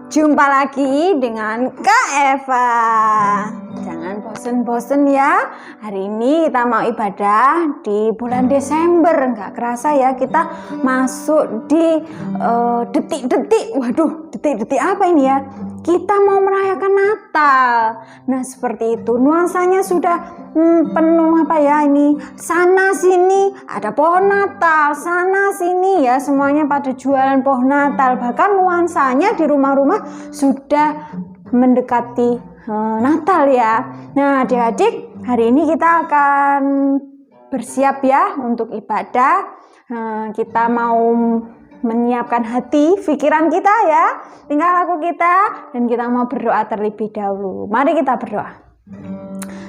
Jumpa lagi dengan Kak Eva. Jangan bosen-bosen ya. Hari ini kita mau ibadah di bulan Desember. Nggak kerasa ya kita masuk di detik-detik. Waduh, detik-detik apa ini ya? Kita mau merayakan Natal. Nah seperti itu, nuansanya sudah penuh apa ya ini, sana sini ada pohon Natal, sana sini ya semuanya pada jualan pohon Natal. Bahkan nuansanya di rumah-rumah sudah mendekati Natal ya. Nah adik-adik, hari ini kita akan bersiap ya untuk ibadah. Kita mau menyiapkan hati, pikiran kita ya, tingkah laku kita, dan kita mau berdoa terlebih dahulu. Mari kita berdoa.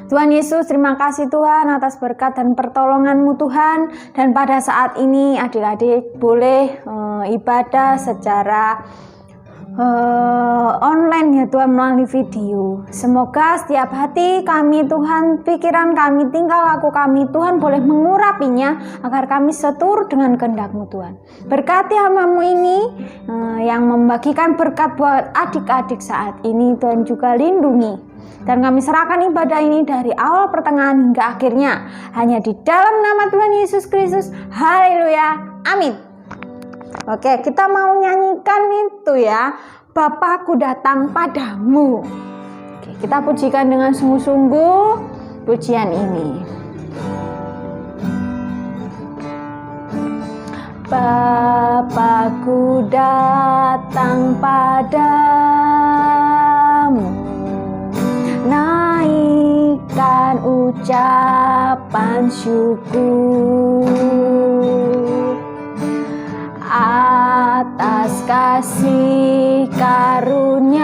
Tuhan Yesus, terima kasih Tuhan atas berkat dan pertolongan-Mu Tuhan. Dan pada saat ini adik-adik boleh ibadah secara online ya Tuhan, melalui video. Semoga setiap hati kami Tuhan, pikiran kami, tingkah laku kami Tuhan boleh mengurapinya agar kami seturut dengan kehendak-Mu Tuhan. Berkati hamba-Mu ini yang membagikan berkat buat adik-adik saat ini Tuhan, juga lindungi. Dan kami serahkan ibadah ini dari awal pertengahan hingga akhirnya hanya di dalam nama Tuhan Yesus Kristus. Haleluya, amin. Oke, kita mau nyanyikan itu ya, Bapakku datang padamu. Oke, kita pujikan dengan sungguh-sungguh pujian ini. Bapakku datang padamu, naikkan ucapan syukur atas kasih karunia-Mu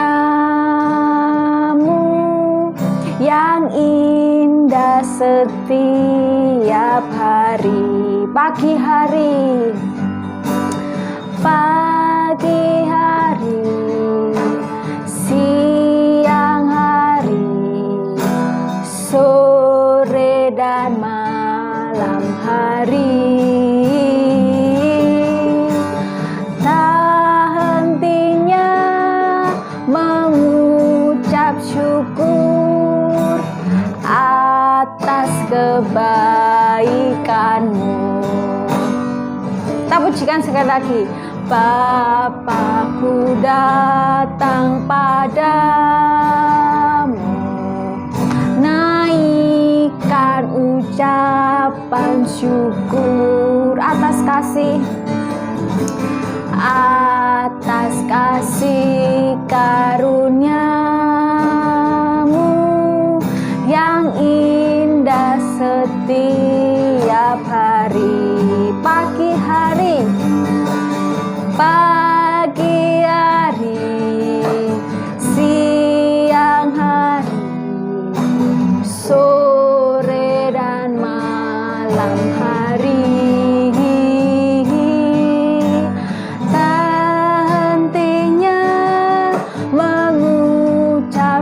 yang indah setiap hari. Pagi hari, siang hari, sore dan malam hari. Syukur atas kebaikan-Mu. Kita pujikan sekali lagi. Bapakku datang padamu, naikkan ucapan syukur atas kasih karunia-Mu yang indah setiap hari. Pagi hari, siang hari, sore dan malam hari.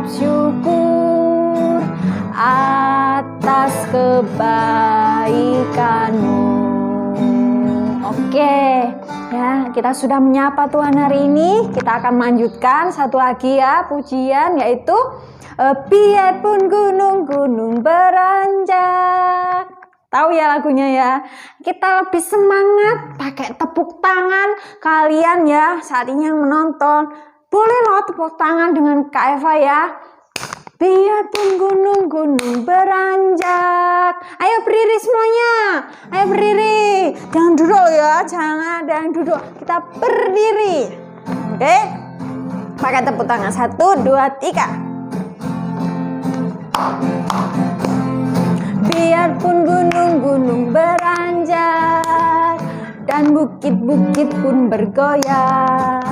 Syukur atas kebaikan-Mu. Oke ya, kita sudah menyapa Tuhan hari ini. Kita akan melanjutkan satu lagi ya pujian, yaitu biarpun gunung-gunung beranjak. Tahu ya lagunya ya. Kita lebih semangat pakai tepuk tangan. Kalian ya saat ini yang menonton, boleh loh tepuk tangan dengan Kak Eva ya. Biarpun gunung-gunung beranjak. Ayo berdiri semuanya. Ayo berdiri. Jangan duduk ya. Jangan ada yang duduk. Kita berdiri. Oke. Pakai tepuk tangan. 1, 2, 3. Biarpun gunung-gunung beranjak dan bukit-bukit pun bergoyang,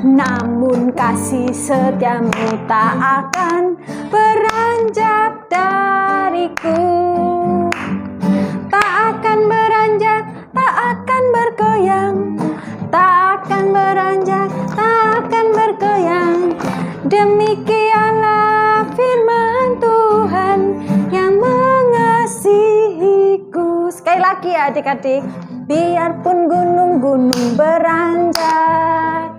namun kasih setia-Mu tak akan beranjak dariku. Tak akan beranjak, tak akan bergoyang, tak akan beranjak, tak akan bergoyang. Demikianlah firman Tuhan yang mengasihiku. Sekali lagi ya adik-adik. Biarpun gunung-gunung beranjak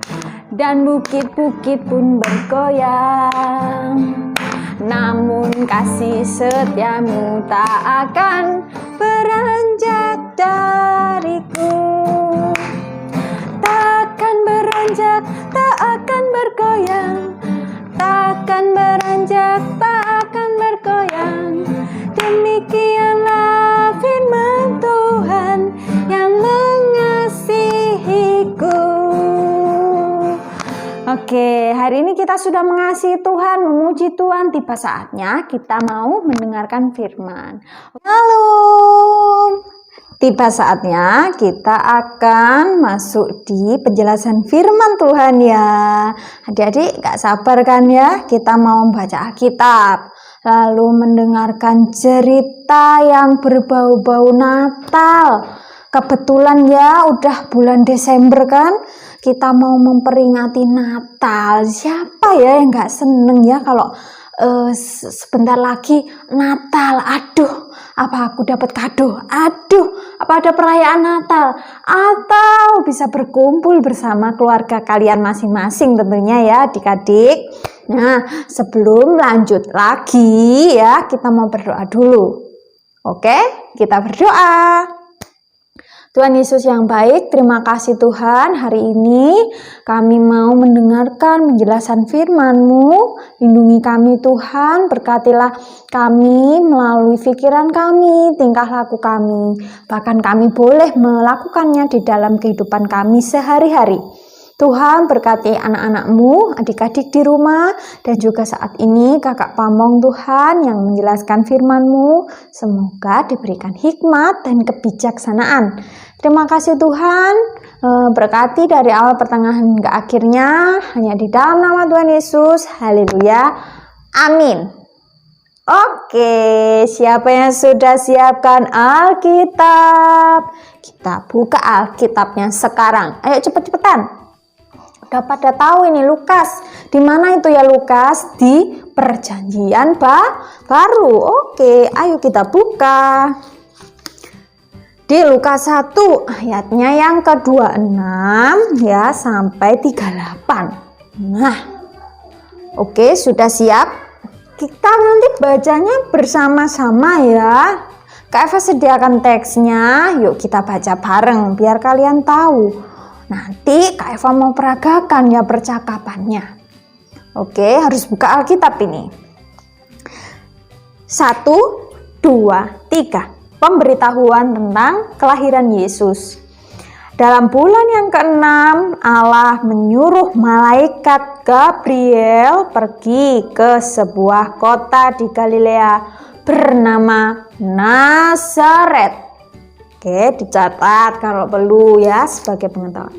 dan bukit-bukit pun bergoyang. Namun kasih setiamu tak akan beranjak dariku. Takkan beranjak, tak akan bergoyang. Takkan beranjak, tak akan bergoyang. Demikianlah firman Tuhan yang mengasihiku. Oke, hari ini kita sudah mengasihi Tuhan, memuji Tuhan. Tiba saatnya kita mau mendengarkan firman. Halo, tiba saatnya kita akan masuk di penjelasan firman Tuhan ya. Adik-adik gak sabar kan ya? Kita mau membaca Alkitab, lalu mendengarkan cerita yang berbau-bau Natal. Kebetulan ya udah bulan Desember kan, kita mau memperingati Natal. Siapa ya yang gak seneng ya kalau sebentar lagi Natal. Aduh, apa aku dapat kado? Aduh, apa ada perayaan Natal? Atau bisa berkumpul bersama keluarga kalian masing-masing tentunya ya adik-adik. Nah, sebelum lanjut lagi ya, kita mau berdoa dulu. Oke, kita berdoa. Tuhan Yesus yang baik, terima kasih Tuhan, hari ini kami mau mendengarkan penjelasan firman-Mu. Lindungi kami Tuhan, berkatilah kami melalui pikiran kami, tingkah laku kami. Bahkan kami boleh melakukannya di dalam kehidupan kami sehari-hari. Tuhan berkati anak-anak-Mu, adik-adik di rumah, dan juga saat ini kakak Pamong Tuhan yang menjelaskan firman-Mu. Semoga diberikan hikmat dan kebijaksanaan. Terima kasih Tuhan, berkati dari awal pertengahan hingga akhirnya, hanya di dalam nama Tuhan Yesus. Haleluya, amin. Oke, siapa yang sudah siapkan Alkitab? Kita buka Alkitabnya sekarang. Ayo cepet-cepetan. Udah pada tahu ini Lukas. Di mana itu ya Lukas? Di Perjanjian Baru. Oke, ayo kita buka. Di Lukas 1 ayatnya yang ke-26 ya sampai 38. Nah, oke, sudah siap? Kita nanti bacanya bersama-sama ya. Kak Eva sediakan teksnya, yuk kita baca bareng biar kalian tahu. Nanti Kak Eva mau peragakan ya percakapannya. Oke, harus buka Alkitab ini. 1, 2, 3. Pemberitahuan tentang kelahiran Yesus. Dalam bulan yang ke-6, Allah menyuruh malaikat Gabriel pergi ke sebuah kota di Galilea bernama Nazaret. Oke, dicatat kalau perlu ya sebagai pengetahuan.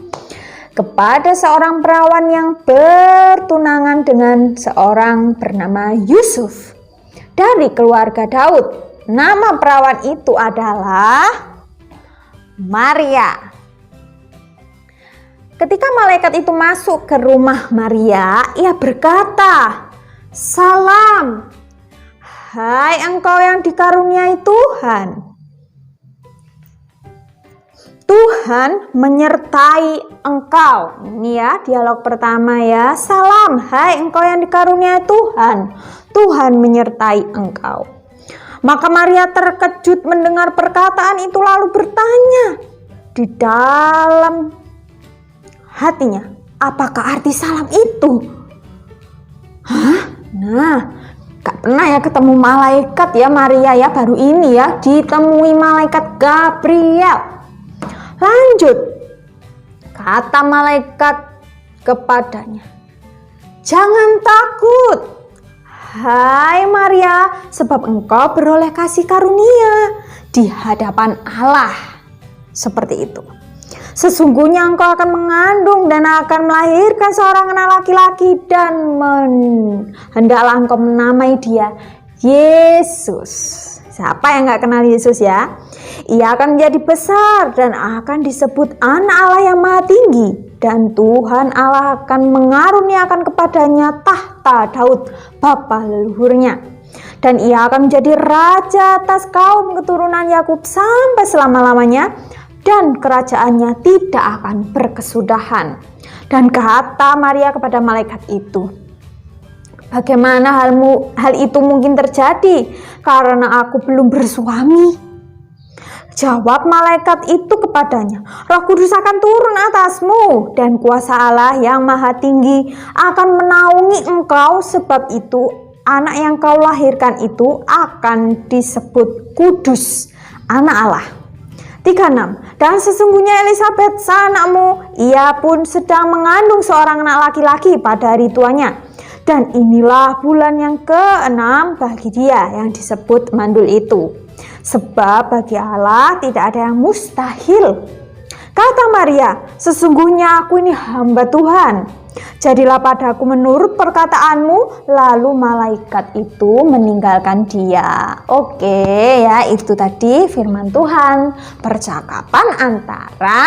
Kepada seorang perawan yang bertunangan dengan seorang bernama Yusuf dari keluarga Daud. Nama perawan itu adalah Maria. Ketika malaikat itu masuk ke rumah Maria, ia berkata, "Salam, hai engkau yang dikaruniai Tuhan. Tuhan menyertai engkau." Ini ya dialog pertama ya. Salam, hai engkau yang dikaruniai Tuhan. Tuhan menyertai engkau. Maka Maria terkejut mendengar perkataan itu lalu bertanya di dalam hatinya, apakah arti salam itu? Hah? Nah, gak pernah ya ketemu malaikat ya Maria ya, baru ini ya ditemui malaikat Gabriel. Lanjut, kata malaikat kepadanya, "Jangan takut, hai Maria, sebab engkau beroleh kasih karunia di hadapan Allah." Seperti itu. "Sesungguhnya engkau akan mengandung dan akan melahirkan seorang anak laki-laki dan hendaklah engkau menamai dia Yesus." Siapa yang gak kenal Yesus ya? "Ia akan menjadi besar dan akan disebut Anak Allah yang Maha Tinggi. Dan Tuhan Allah akan mengaruniakan kepadanya tahta Daud, bapa leluhurnya. Dan ia akan menjadi raja atas kaum keturunan Yakub sampai selama-lamanya. dan kerajaannya tidak akan berkesudahan. Dan kata Maria kepada malaikat itu, bagaimana hal itu mungkin terjadi karena aku belum bersuami? Jawab malaikat itu kepadanya, Roh Kudus akan turun atasmu dan kuasa Allah yang maha tinggi akan menaungi engkau, sebab itu anak yang kau lahirkan itu akan disebut kudus, anak Allah. 36. Dan sesungguhnya Elisabet sanakmu, ia pun sedang mengandung seorang anak laki-laki pada hari tuanya. Dan inilah bulan yang ke-6 bagi dia yang disebut mandul itu. Sebab bagi Allah tidak ada yang mustahil. Kata Maria, sesungguhnya aku ini hamba Tuhan. Jadilah padaku menurut perkataanmu. Lalu malaikat itu meninggalkan dia. Oke ya, itu tadi firman Tuhan. Percakapan antara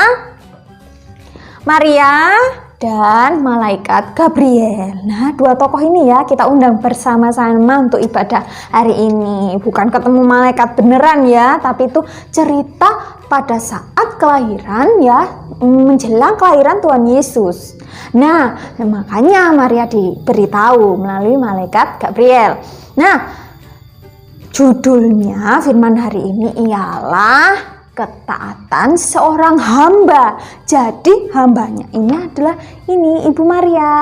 Maria dan malaikat Gabriel. Nah, dua tokoh ini ya kita undang bersama-sama untuk ibadah hari ini. Bukan ketemu malaikat beneran ya, tapi itu cerita pada saat kelahiran ya, menjelang kelahiran Tuhan Yesus. Nah, makanya Maria diberitahu melalui malaikat Gabriel. Nah, judulnya firman hari ini ialah ketaatan seorang hamba. Jadi hambanya ini adalah Ibu Maria,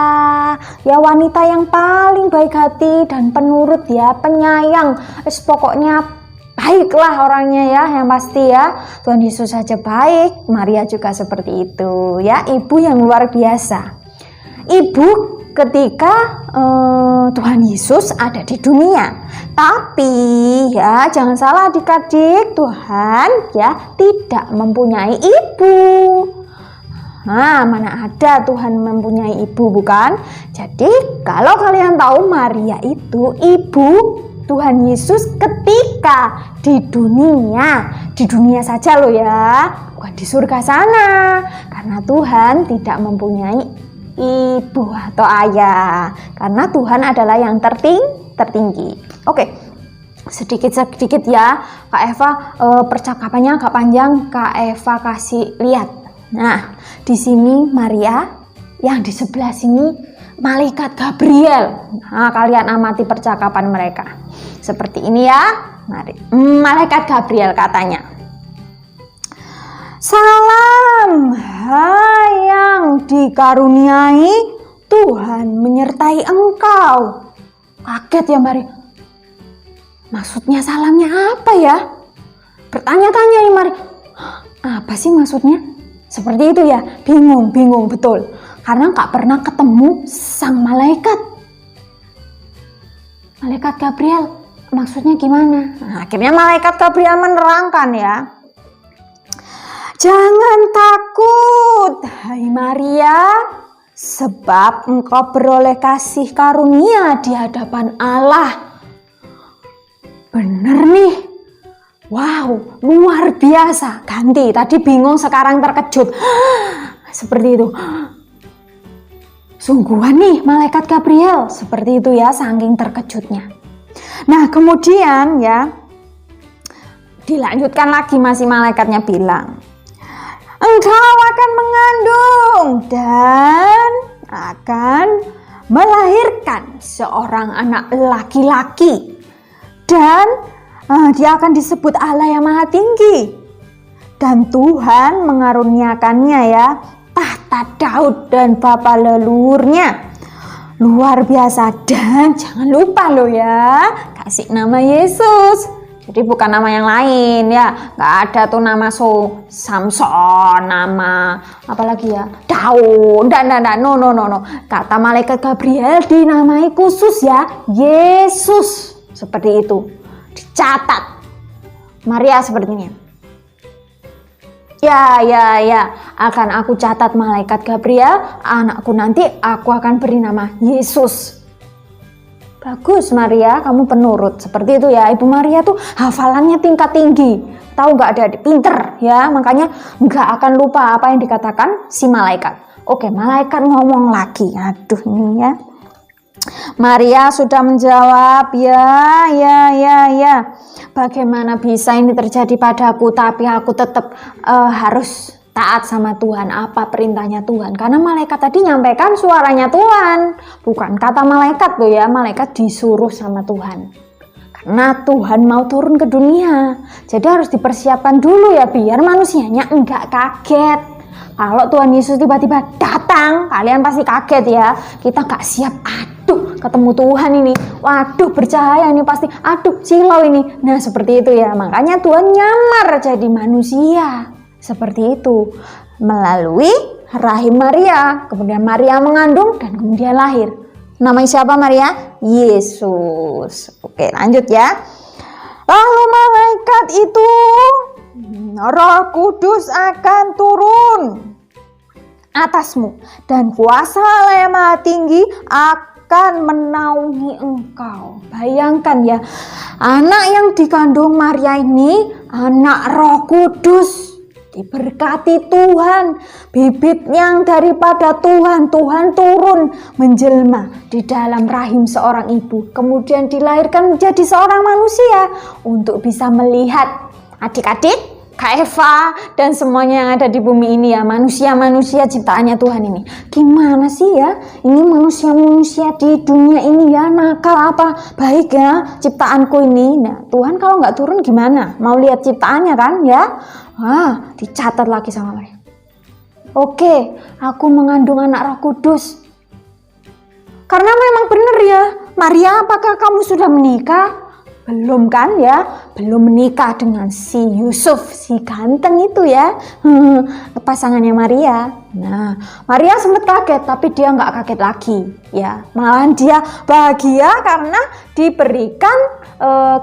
ya, wanita yang paling baik hati dan penurut ya, penyayang. Pokoknya baiklah orangnya ya, yang pasti ya. Tuhan Yesus saja baik, Maria juga seperti itu ya, ibu yang luar biasa. Ibu ketika Tuhan Yesus ada di dunia. Tapi ya jangan salah adik-adik, Tuhan ya tidak mempunyai ibu. Nah, mana ada Tuhan mempunyai ibu, bukan? Jadi kalau kalian tahu, Maria itu ibu Tuhan Yesus ketika di dunia saja loh ya, bukan di surga sana. Karena Tuhan tidak mempunyai ibu atau ayah, karena Tuhan adalah yang tertinggi. Oke, sedikit ya Kak Eva, percakapannya agak panjang, Kak Eva kasih lihat. Nah, di sini Maria, yang di sebelah sini malaikat Gabriel. Nah, kalian amati percakapan mereka seperti ini ya. Malaikat Gabriel katanya, salam, hai yang dikaruniai Tuhan menyertai engkau. Kaget ya Maria. Maksudnya salamnya apa ya? Bertanya-tanya nih Maria. Apa sih maksudnya? Seperti itu ya, bingung betul. Karena gak pernah ketemu sang malaikat. Malaikat Gabriel, maksudnya gimana? Nah, akhirnya malaikat Gabriel menerangkan ya. Jangan takut, hai Maria, sebab engkau beroleh kasih karunia di hadapan Allah. Bener nih, wow, luar biasa. Ganti, tadi bingung sekarang terkejut. Seperti itu. Sungguhan nih malaikat Gabriel, seperti itu ya, saking terkejutnya. Nah, kemudian ya, dilanjutkan lagi, masih malaikatnya bilang, engkau akan mengandung dan akan melahirkan seorang anak laki-laki, dan dia akan disebut Allah yang Maha Tinggi, dan Tuhan mengaruniakannya ya tahta Daud dan bapa leluhurnya. Luar biasa. Dan jangan lupa loh ya, kasih nama Yesus. Jadi bukan nama yang lain ya, nggak ada tuh nama Samson, nama apalagi ya, Daud, no. Kata malaikat Gabriel dinamai khusus ya, Yesus, seperti itu. Dicatat. Maria sepertinya. Ya, akan aku catat malaikat Gabriel, anakku nanti aku akan beri nama Yesus. Bagus Maria, kamu penurut seperti itu ya. Ibu Maria tuh hafalannya tingkat tinggi, tahu nggak, ada pinter ya, makanya nggak akan lupa apa yang dikatakan si malaikat. Oke, malaikat ngomong lagi. Aduh ini ya, Maria sudah menjawab, ya. bagaimana bisa ini terjadi padaku, tapi aku tetap harus taat sama Tuhan, apa perintahnya Tuhan. Karena malaikat tadi nyampaikan suaranya Tuhan, bukan kata malaikat loh ya, malaikat disuruh sama Tuhan. Karena Tuhan mau turun ke dunia, jadi harus dipersiapkan dulu ya, biar manusianya enggak kaget. Kalau Tuhan Yesus tiba-tiba datang, kalian pasti kaget ya. Kita gak siap, aduh ketemu Tuhan ini, waduh bercahaya ini pasti, aduh silau ini. Nah seperti itu ya, makanya Tuhan nyamar jadi manusia. Seperti itu, melalui rahim Maria. Kemudian Maria mengandung dan kemudian lahir. Namanya siapa Maria? Yesus. Oke lanjut ya. Lalu malaikat itu, Roh Kudus akan turun atasmu dan kuasa Allah yang Maha Tinggi akan menaungi engkau. Bayangkan ya, anak yang dikandung Maria ini anak Roh Kudus, diberkati Tuhan, bibit yang daripada Tuhan turun menjelma di dalam rahim seorang ibu, kemudian dilahirkan menjadi seorang manusia untuk bisa melihat adik-adik, Kak Eva, dan semuanya yang ada di bumi ini ya, manusia-manusia ciptaannya Tuhan ini. Gimana sih ya, ini manusia-manusia di dunia ini ya, nakal apa baik ya ciptaanku ini. Nah Tuhan kalau nggak turun gimana, mau lihat ciptaannya kan ya. Dicatat lagi sama mereka. Oke, aku mengandung anak Roh Kudus. Karena memang benar ya, Maria, apakah kamu sudah menikah? Belum kan ya, belum menikah dengan si Yusuf, si ganteng itu ya, pasangannya Maria. Nah, Maria sempat kaget, tapi dia nggak kaget lagi ya, malahan dia bahagia karena diberikan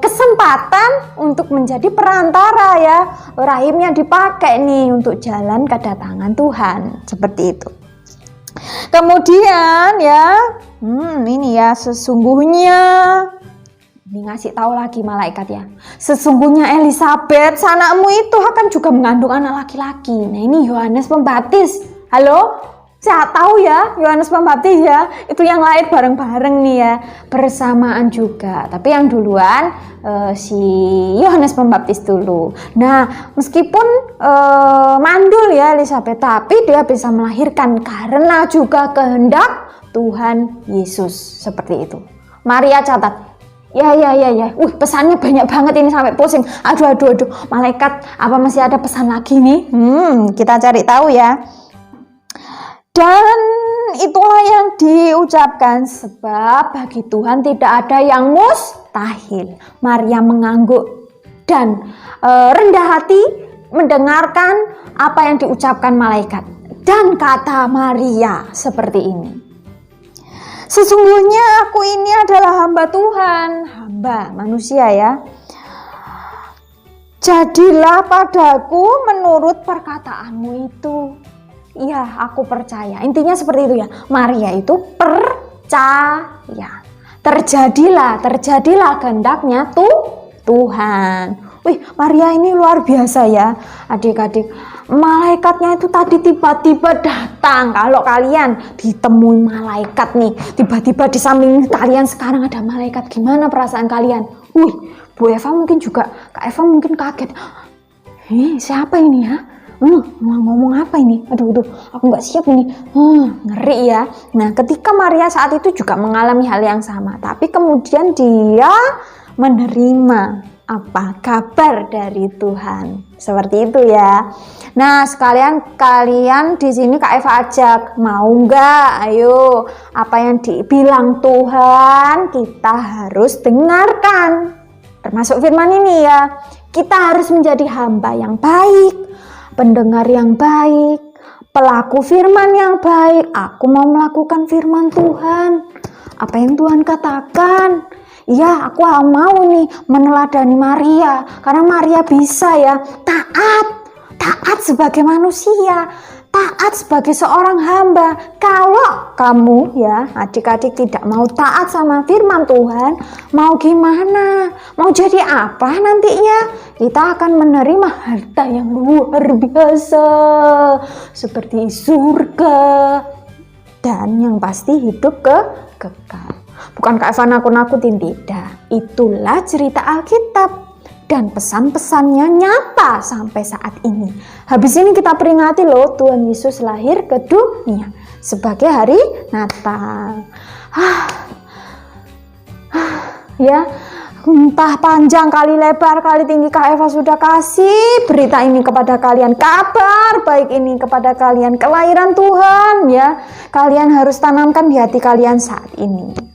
kesempatan untuk menjadi perantara ya, rahimnya dipakai nih untuk jalan kedatangan Tuhan, seperti itu. Kemudian ya, ini ya sesungguhnya. Ini ngasih tahu lagi malaikat ya. Sesungguhnya Elizabeth, anakmu itu akan juga mengandung anak laki-laki. Nah ini Yohanes Pembaptis. Halo? Saya tahu ya, Yohanes Pembaptis ya. Itu yang lahir bareng-bareng nih ya. Bersamaan juga. Tapi yang duluan si Yohanes Pembaptis dulu. Nah meskipun mandul ya Elizabeth, tapi dia bisa melahirkan karena juga kehendak Tuhan Yesus. Seperti itu. Maria catat. Ya. Pesannya banyak banget ini sampai pusing. Aduh. Malaikat, apa masih ada pesan lagi nih? Kita cari tahu ya. Dan itulah yang diucapkan, sebab bagi Tuhan tidak ada yang mustahil. Maria mengangguk dan rendah hati mendengarkan apa yang diucapkan malaikat. Dan kata Maria seperti ini. Sesungguhnya aku ini adalah hamba Tuhan, hamba manusia ya. Jadilah padaku menurut perkataanmu itu. Iya, aku percaya. Intinya seperti itu ya. Maria itu percaya. Terjadilah kehendaknya Tuhan. Wih, Maria ini luar biasa ya, adik-adik. Malaikatnya itu tadi tiba-tiba datang. Kalau kalian ditemui malaikat nih, tiba-tiba di samping kalian sekarang ada malaikat, gimana perasaan kalian? Wih, Bu Eva mungkin juga, Kak Eva mungkin kaget. Siapa ini ya? Mau ngomong apa ini? Aduh, aku nggak siap ini. Ngeri ya. Nah, ketika Maria saat itu juga mengalami hal yang sama, tapi kemudian dia menerima apa kabar dari Tuhan, seperti itu ya. Nah sekalian kalian di sini Kak Eva ajak, mau nggak? Ayo, apa yang dibilang Tuhan kita harus dengarkan, termasuk firman ini ya. Kita harus menjadi hamba yang baik, pendengar yang baik, pelaku firman yang baik. Aku mau melakukan firman Tuhan, apa yang Tuhan katakan. Ya, aku mau nih meneladani Maria, karena Maria bisa ya taat sebagai manusia, taat sebagai seorang hamba. Kalau kamu ya adik-adik tidak mau taat sama firman Tuhan, mau gimana? Mau jadi apa nantinya? Kita akan menerima harta yang luar biasa seperti surga dan yang pasti hidup kekal. Bukan Kak Eva nakut-nakutin, tidak. Itulah cerita Alkitab. dan pesan-pesannya nyata sampai saat ini. Habis ini kita peringati loh, Tuhan Yesus lahir ke dunia sebagai hari Natal. Ya, entah panjang kali lebar kali tinggi Kak Eva sudah kasih berita ini kepada kalian, kabar baik ini kepada kalian, kelahiran Tuhan ya. Kalian harus tanamkan di hati kalian saat ini.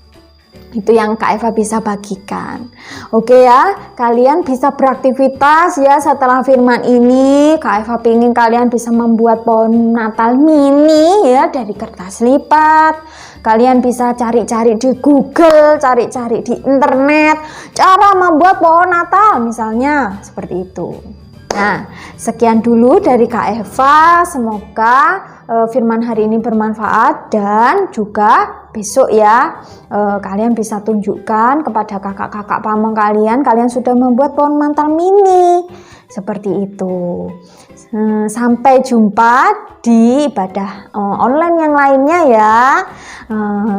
Itu yang Kak Eva bisa bagikan. Oke ya, kalian bisa beraktivitas ya setelah firman ini. Kak Eva ingin kalian bisa membuat pohon Natal mini ya dari kertas lipat. Kalian bisa cari-cari di Google, cari-cari di internet cara membuat pohon Natal misalnya seperti itu. Nah, sekian dulu dari Kak Eva. Semoga firman hari ini bermanfaat dan juga besok ya kalian bisa tunjukkan kepada kakak-kakak pamong kalian sudah membuat pohon Natal mini seperti itu. Sampai jumpa di ibadah online yang lainnya ya.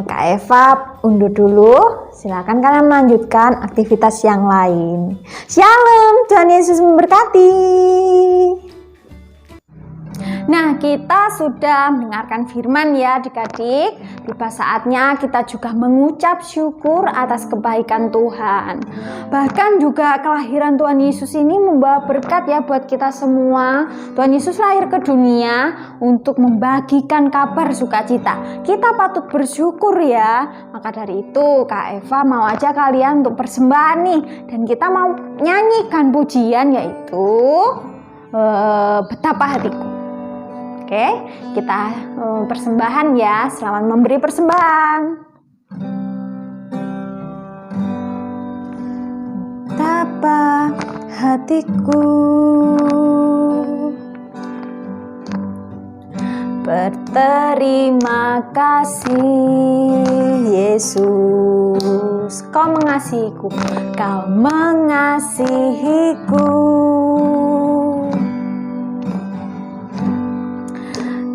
Kak Eva undur dulu. Silakan kalian melanjutkan aktivitas yang lain. Shalom, Tuhan Yesus memberkati. Nah, kita sudah mendengarkan firman ya adik-adik. Tiba saatnya kita juga mengucap syukur atas kebaikan Tuhan. Bahkan juga kelahiran Tuhan Yesus ini membawa berkat ya buat kita semua. Tuhan Yesus lahir ke dunia untuk membagikan kabar sukacita. Kita patut bersyukur ya. Maka dari itu Kak Eva mau ajak kalian untuk persembahan nih. Dan kita mau nyanyikan pujian yaitu Betapa Hatiku. Oke, kita persembahan ya. Selamat memberi persembahan. Betapa hatiku berterima kasih Yesus. Kau mengasihiku, Kau mengasihiku.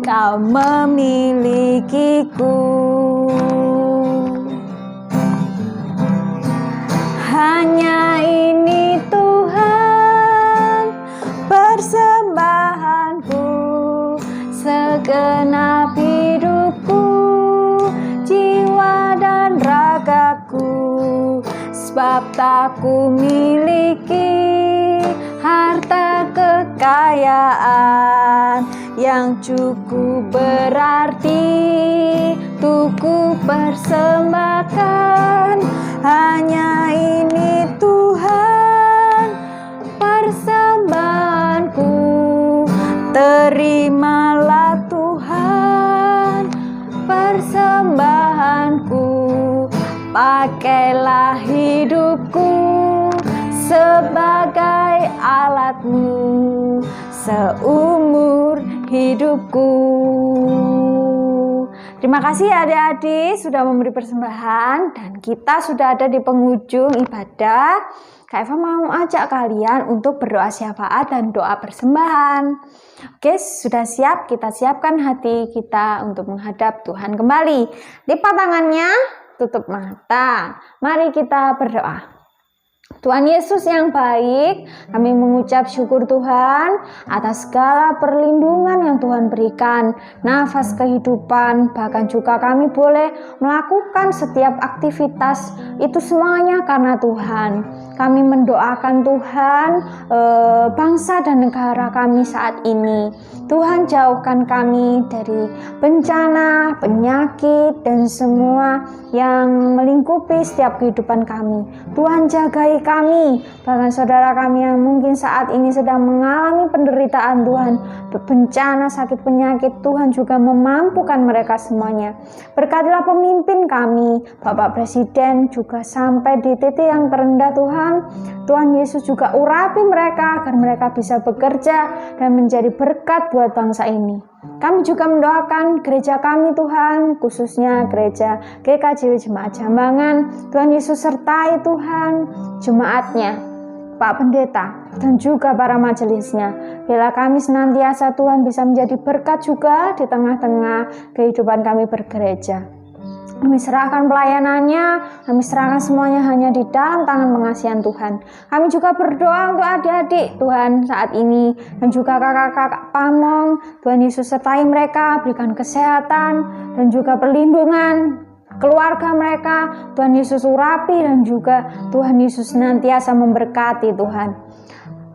Kau memilikiku. Hanya ini Tuhan persembahanku, segenap hidupku, jiwa dan ragaku. Sebab tak ku miliki harta kekayaan yang cukup berarti untuk ku persembahkan. Hanya ini Tuhan persembahanku. Terimalah Tuhan persembahanku. Pakailah hidupku sebagai alatmu seumur hidupku. Terima kasih adik-adik sudah memberi persembahan dan kita sudah ada di penghujung ibadah. Kak Eva mau ajak kalian untuk berdoa syafaat dan doa persembahan. Oke, sudah siap? Kita siapkan hati kita untuk menghadap Tuhan kembali. Lipat tangannya, tutup mata. Mari kita berdoa. Tuhan Yesus yang baik, kami mengucap syukur Tuhan atas segala perlindungan yang Tuhan berikan, nafas kehidupan, bahkan juga kami boleh melakukan setiap aktivitas, itu semuanya karena Tuhan. Kami mendoakan Tuhan, bangsa dan negara kami saat ini. Tuhan jauhkan kami dari bencana, penyakit, dan semua yang melingkupi setiap kehidupan kami. Tuhan jagai kami, bahkan saudara kami yang mungkin saat ini sedang mengalami penderitaan Tuhan, bencana, sakit, penyakit, Tuhan juga memampukan mereka semuanya. Berkatilah pemimpin kami, Bapak Presiden juga sampai di titik yang terendah Tuhan. Tuhan Yesus juga urapi mereka agar mereka bisa bekerja dan menjadi berkat buat bangsa ini. Kami juga mendoakan gereja kami Tuhan, khususnya gereja GKJW Jemaat Jambangan. Tuhan Yesus sertai Tuhan jemaatnya, Pak Pendeta, dan juga para majelisnya. Bila kami senantiasa Tuhan bisa menjadi berkat juga di tengah-tengah kehidupan kami bergereja. Kami serahkan pelayanannya, kami serahkan semuanya hanya di dalam tangan pengasihan Tuhan. Kami juga berdoa untuk adik-adik Tuhan saat ini, dan juga kakak-kakak Pamong. Tuhan Yesus sertai mereka, berikan kesehatan dan juga perlindungan keluarga mereka. Tuhan Yesus urapi dan juga Tuhan Yesus senantiasa memberkati Tuhan.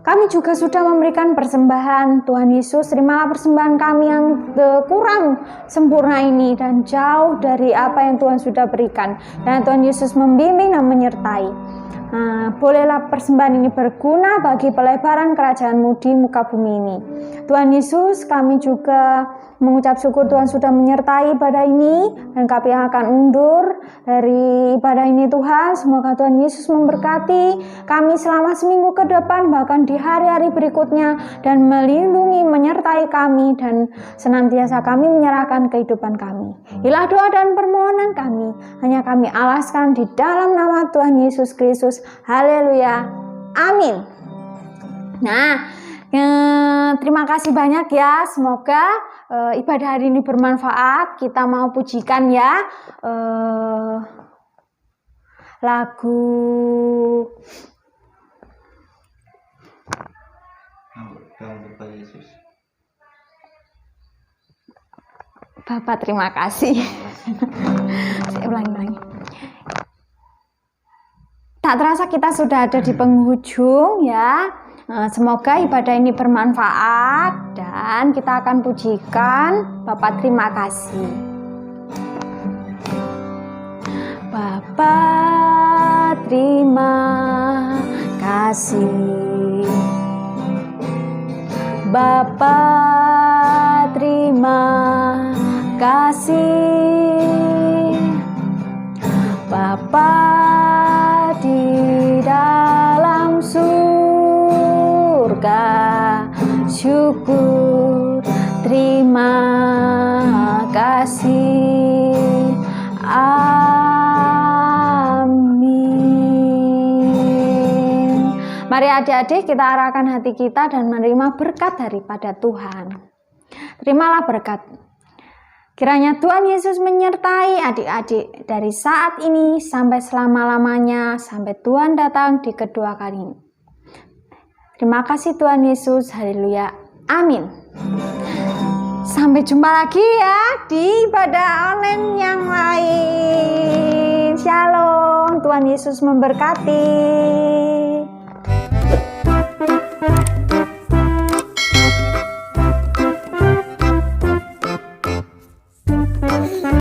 Kami juga sudah memberikan persembahan. Tuhan Yesus, terimalah persembahan kami yang kurang sempurna ini dan jauh dari apa yang Tuhan sudah berikan. Dan Tuhan Yesus membimbing dan menyertai. Bolehlah persembahan ini berguna bagi pelebaran kerajaan-Mu di muka bumi ini. Tuhan Yesus, kami juga mengucap syukur Tuhan sudah menyertai ibadah ini, dan kami akan undur dari ibadah ini Tuhan. Semoga Tuhan Yesus memberkati kami selama seminggu ke depan, bahkan di hari-hari berikutnya, dan melindungi, menyertai kami, dan senantiasa kami menyerahkan kehidupan kami. Inilah doa dan permohonan kami, hanya kami alaskan di dalam nama Tuhan Yesus Kristus. Haleluya, amin. Nah, terima kasih banyak ya. Semoga ibadah hari ini bermanfaat. Kita mau pujikan ya lagu Bapak Yesus. Bapak terima kasih. Saya ulangi. Tak terasa kita sudah ada di penghujung ya. Semoga ibadah ini bermanfaat dan kita akan pujikan Bapak terima kasih. Bapak terima kasih. Bapak terima kasih. Bapa di dalam surga, syukur terima kasih. Amin. Mari adik-adik kita arahkan hati kita dan menerima berkat daripada Tuhan. Terimalah berkat. Kiranya Tuhan Yesus menyertai adik-adik dari saat ini sampai selama-lamanya, sampai Tuhan datang di kedua kali. Terima kasih Tuhan Yesus, haleluya, amin. Sampai jumpa lagi ya di ibadah online yang lain. Shalom, Tuhan Yesus memberkati.